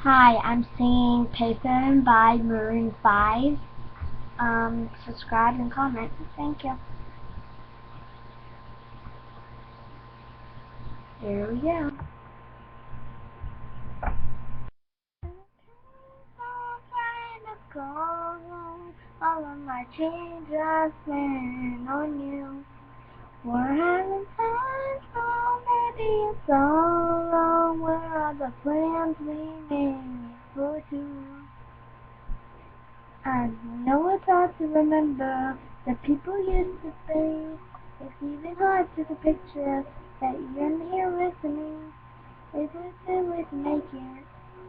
Hi, I'm singing Payphone by Maroon 5. Subscribe and comment. Thank you. Here we go. All of my change I spent on you. We're having time, so maybe it's all wrong. Where are the plans we made for two? I know it's hard to remember the people used to say. It's even hard to picture that you're in here listening. It's too late to make it,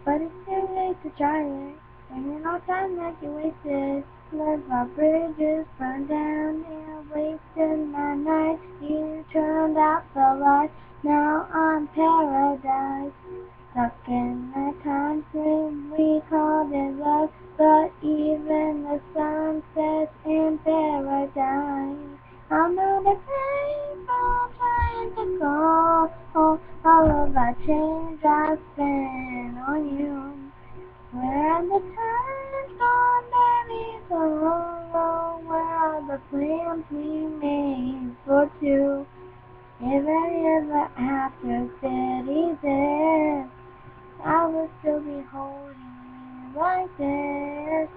but it's too late to try it. And in all time that you wasted, let my bridges burn down. You wasted my night, you turned out the light. Now I'm paradise. Stuck in the time frame we called it love, but even the sun sets in paradise. I'm on a payphone trying to call all of the change I spent on you. Where are the times gone, baby, so long? Where are the plans we made for two? If I ever after city there, I will still be holding you like this.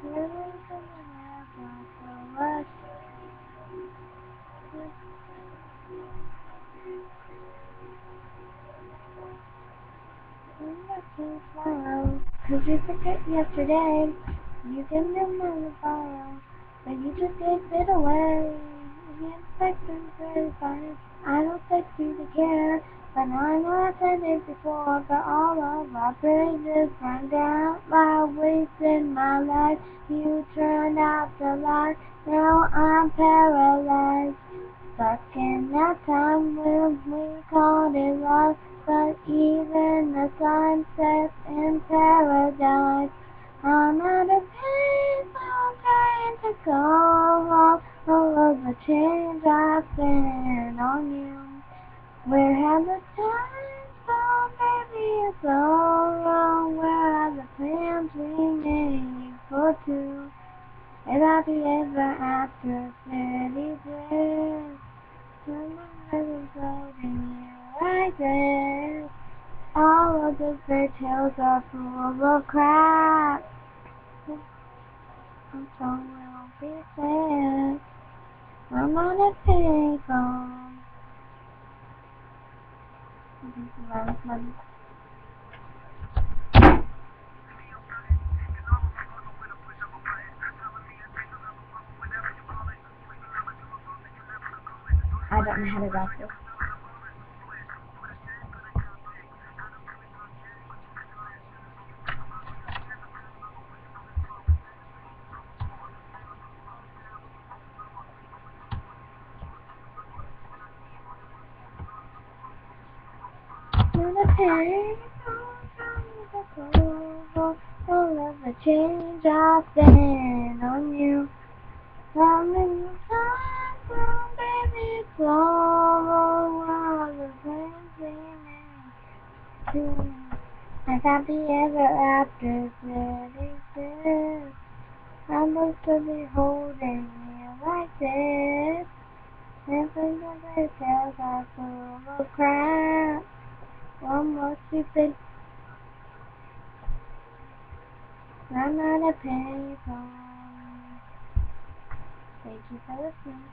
Never gonna have so much. Tomorrow, 'cause you forget yesterday. You can remember tomorrow, but you just gave it away. You expect them to find. I don't expect you to care, but I know I've said it before. But all of our bridges burned down. I wasted my life. You turned out the light. Now I'm paralyzed. Stuck in that time when we called it love, but even the sun sets in paradise. I'm out of pain, I'm trying to go home. All of the change I spent on you. Where have the time gone, baby? It's all wrong. Where are the plans we made for two? And happy ever after city days. I was holding you like this. All of the fairy tales are full of crap. I'm so will be sad. I'm on a payphone. I don't know how to rock this. On a payphone, trying to go. All of the change I spent on you. Coming from baby flow, all the things we made. As happy ever after this. I must be holding you like this. And think of the tales are full of crap. One more stupid. I'm not a payphone. Thank you for listening.